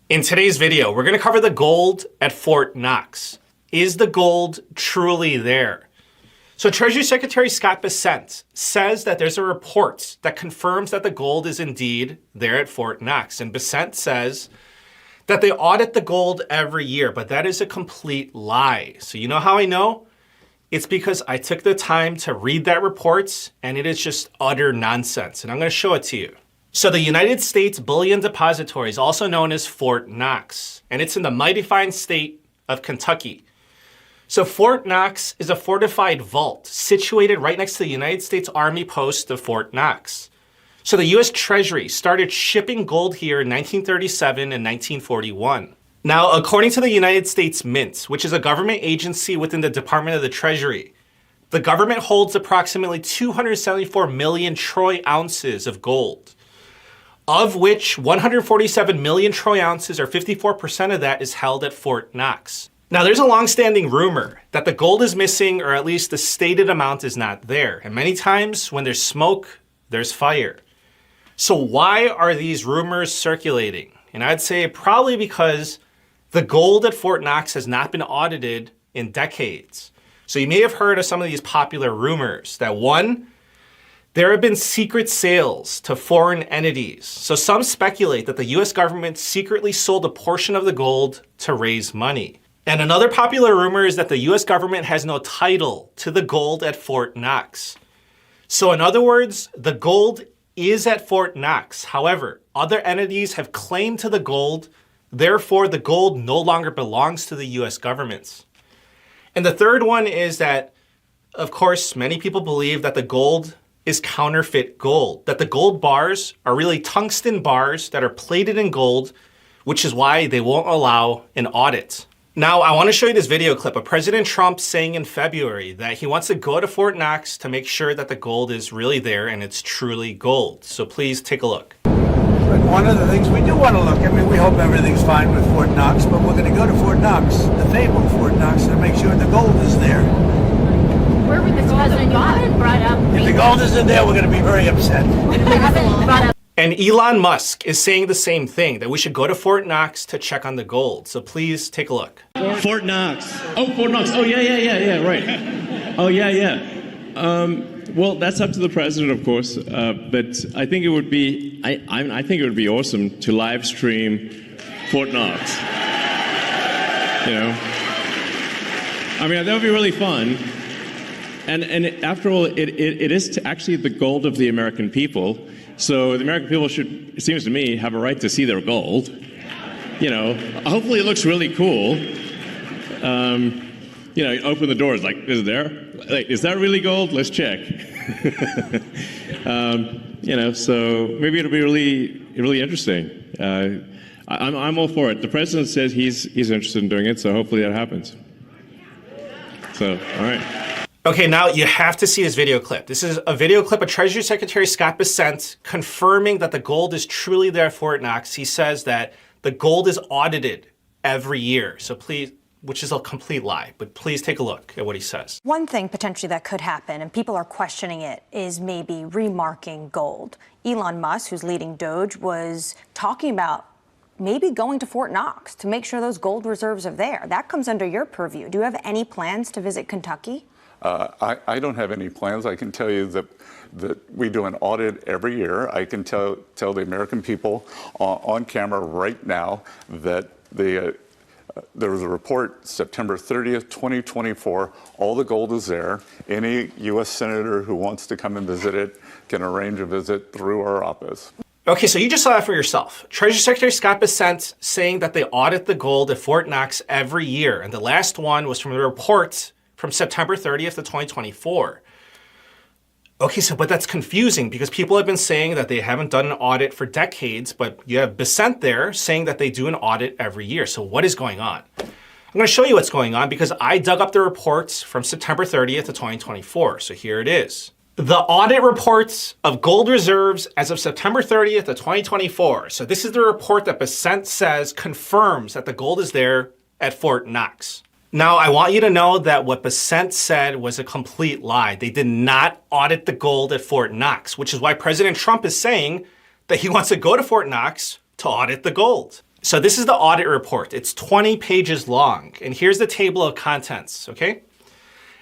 In today's video, we're going to cover the gold at Fort Knox. Is the gold truly there? So Treasury Secretary Scott Bessent says that there's a report that confirms that the gold is indeed there at Fort Knox. And Bessent says that they audit the gold every year, but that is a complete lie. So you know how I know? It's because I took the time to read that report, and it is just utter nonsense. And I'm going to show it to you. So the United States Bullion Depository is also known as Fort Knox, and it's in the mighty fine state of Kentucky. So Fort Knox is a fortified vault situated right next to the United States Army post of Fort Knox. So the US Treasury started shipping gold here in 1937 and 1941. Now, according to the United States Mint, which is a government agency within the Department of the Treasury, the government holds approximately 274 million troy ounces of gold, of which 147 million troy ounces, or 54% of that, is held at Fort Knox. Now, there's a long-standing rumor that the gold is missing, or at least the stated amount is not there. And many times when there's smoke, there's fire. So why are these rumors circulating? And I'd say probably because the gold at Fort Knox has not been audited in decades. So you may have heard of some of these popular rumors that, one, there have been secret sales to foreign entities. So some speculate that the US government secretly sold a portion of the gold to raise money. And another popular rumor is that the US government has no title to the gold at Fort Knox. So in other words, the gold is at Fort Knox. However, other entities have claim to the gold. Therefore, the gold no longer belongs to the US government. And the third one is that, of course, many people believe that the gold is counterfeit gold, that the gold bars are really tungsten bars that are plated in gold, which is why they won't allow an audit. Now, I want to show you this video clip of President Trump saying in February that he wants to go to Fort Knox to make sure that the gold is really there and it's truly gold. So please take a look. But one of the things we do want to look, I mean, we hope everything's fine with Fort Knox, but we're going to go to Fort Knox, the fabled Fort Knox, to make sure the gold is there. Where would this president brought up? If the gold isn't there, we're going to be very upset. And Elon Musk is saying the same thing, that we should go to Fort Knox to check on the gold. So please take a look. Fort Knox. Oh, Fort Knox. Oh, yeah, right. Oh, yeah. Well, that's up to the president, of course. But I think it would be, I think it would be awesome to live stream Fort Knox. You know, I mean, that would be really fun. And after all, it is actually the gold of the American people. So the American people should, it seems to me, have a right to see their gold. You know, hopefully it looks really cool. You know, you open the doors, like, is it there? Like, is that really gold? Let's check. You know, so maybe it'll be really interesting. I'm all for it. The president says he's interested in doing it, so hopefully that happens. So, all right. Okay, now you have to see this video clip. This is a video clip of Treasury Secretary Scott Bessent confirming that the gold is truly there at Fort Knox. He says that the gold is audited every year. So please, which is a complete lie, but please take a look at what he says. One thing potentially that could happen, and people are questioning it, is maybe remarking gold. Elon Musk, who's leading Doge, was talking about maybe going to Fort Knox to make sure those gold reserves are there. That comes under your purview. Do you have any plans to visit Kentucky? I don't have any plans. I can tell you that we do an audit every year. I can tell the American people on camera right now that there was a report September 30th, 2024. All the gold is there. Any U.S. senator who wants to come and visit it can arrange a visit through our office. Okay, so you just saw that for yourself. Treasury Secretary Scott Bessent saying that they audit the gold at Fort Knox every year. And the last one was from the report from September 30th of 2024. Okay, so but that's confusing because people have been saying that they haven't done an audit for decades, but you have Bessent there saying that they do an audit every year. So what is going on? I'm going to show you what's going on because I dug up the reports from September 30th of 2024. So here it is. The audit reports of gold reserves as of September 30th of 2024. So this is the report that Bessent says confirms that the gold is there at Fort Knox. Now, I want you to know that what Bessent said was a complete lie. They did not audit the gold at Fort Knox, which is why President Trump is saying that he wants to go to Fort Knox to audit the gold. So this is the audit report. It's 20 pages long. And here's the table of contents, okay?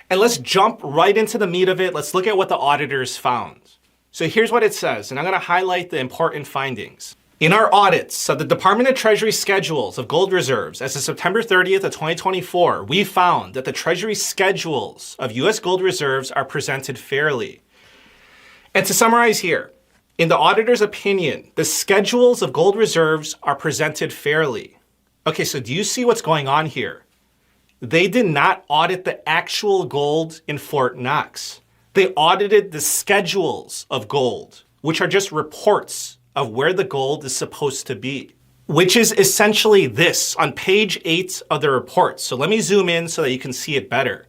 And let's jump right into the meat of it. Let's look at what the auditors found. So here's what it says, and I'm going to highlight the important findings. In our audits of the Department of Treasury schedules of gold reserves as of September 30th of 2024, we found that the Treasury schedules of U.S. gold reserves are presented fairly. And to summarize here, in the auditor's opinion, the schedules of gold reserves are presented fairly. Okay, so do you see what's going on here? They did not audit the actual gold in Fort Knox. They audited the schedules of gold, which are just reports of where the gold is supposed to be, which is essentially this on page 8 of the report. So let me zoom in so that you can see it better.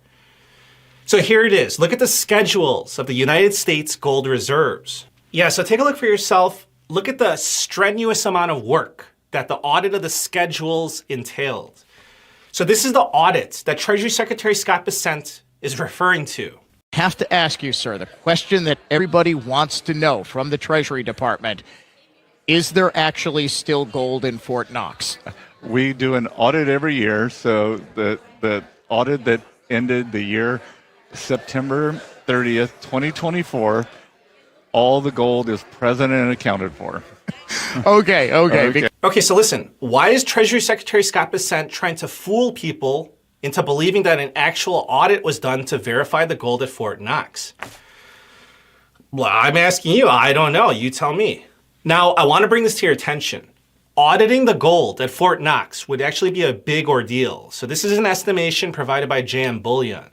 So here it is. Look at the schedules of the United States gold reserves. Yeah, so take a look for yourself. Look at the strenuous amount of work that the audit of the schedules entailed. So this is the audit that Treasury Secretary Scott Bessent is referring to. Have to ask you, sir, the question that everybody wants to know from the Treasury Department: is there actually still gold in Fort Knox? We do an audit every year. So the audit that ended the year September 30th, 2024, all the gold is present and accounted for. Okay. Okay, so listen, why is Treasury Secretary Scott Bessent trying to fool people into believing that an actual audit was done to verify the gold at Fort Knox? Well, I'm asking you, I don't know, you tell me. Now, I want to bring this to your attention. Auditing the gold at Fort Knox would actually be a big ordeal. So this is an estimation provided by JM Bullion.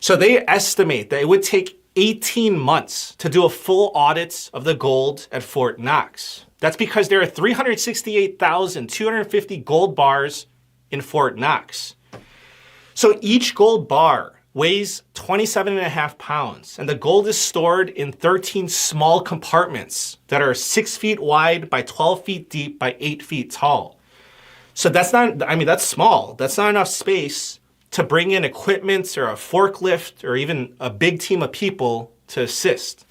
So they estimate that it would take 18 months to do a full audit of the gold at Fort Knox. That's because there are 368,250 gold bars in Fort Knox. So each gold bar weighs 27.5 pounds, and the gold is stored in 13 small compartments that are 6 feet wide by 12 feet deep by 8 feet tall. So that's small. That's not enough space to bring in equipment or a forklift or even a big team of people to assist.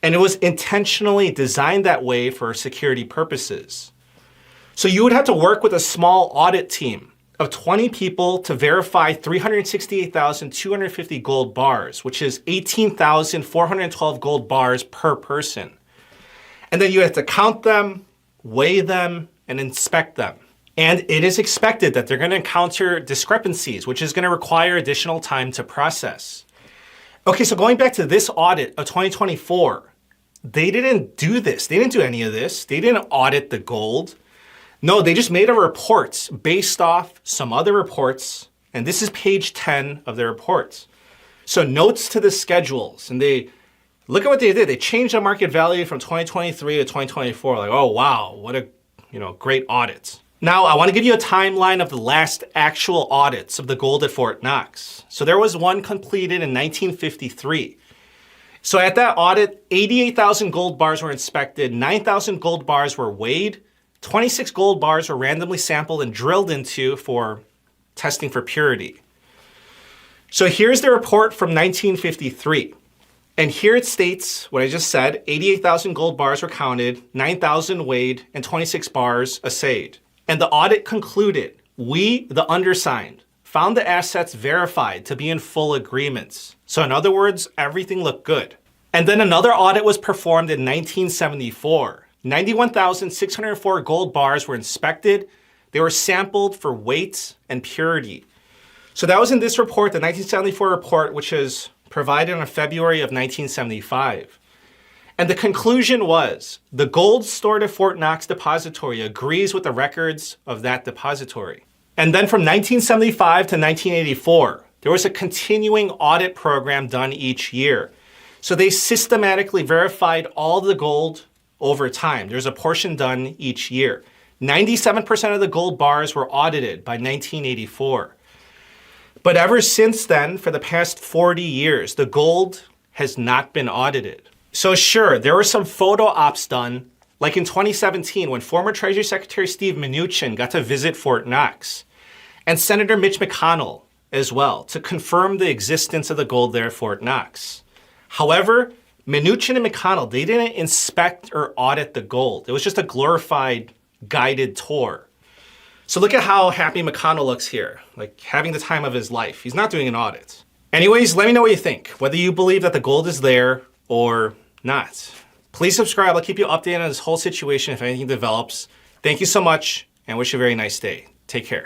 And it was intentionally designed that way for security purposes. So you would have to work with a small audit team of 20 people to verify 368,250 gold bars, which is 18,412 gold bars per person. And then you have to count them, weigh them, and inspect them. And it is expected that they're going to encounter discrepancies, which is going to require additional time to process. Okay, so going back to this audit of 2024, they didn't do this. They didn't do any of this. They didn't audit the gold. No, they just made a report based off some other reports. And this is page 10 of their report. So notes to the schedules. And they look at what they did. They changed the market value from 2023 to 2024. Like, oh, wow, what a great audit. Now, I want to give you a timeline of the last actual audits of the gold at Fort Knox. So there was one completed in 1953. So at that audit, 88,000 gold bars were inspected, 9,000 gold bars were weighed, 26 gold bars were randomly sampled and drilled into for testing for purity. So here's the report from 1953. And here it states what I just said: 88,000 gold bars were counted, 9,000 weighed, and 26 bars assayed. And the audit concluded, we, the undersigned, found the assets verified to be in full agreements. So in other words, everything looked good. And then another audit was performed in 1974. 91,604 gold bars were inspected. They were sampled for weight and purity. So that was in this report, the 1974 report, which is provided in February of 1975. And the conclusion was, the gold stored at Fort Knox Depository agrees with the records of that depository. And then from 1975 to 1984, there was a continuing audit program done each year. So they systematically verified all the gold over time. There's a portion done each year. 97% of the gold bars were audited by 1984. But ever since then, for the past 40 years, the gold has not been audited. So sure, there were some photo ops done, like in 2017 when former Treasury Secretary Steve Mnuchin got to visit Fort Knox, and Senator Mitch McConnell as well, to confirm the existence of the gold there at Fort Knox. However, Mnuchin and McConnell, they didn't inspect or audit the gold. It was just a glorified guided tour. So look at how happy McConnell looks here, like having the time of his life. He's not doing an audit. Anyways, let me know what you think, whether you believe that the gold is there or not. Please subscribe. I'll keep you updated on this whole situation if anything develops. Thank you so much and wish you a very nice day. Take care.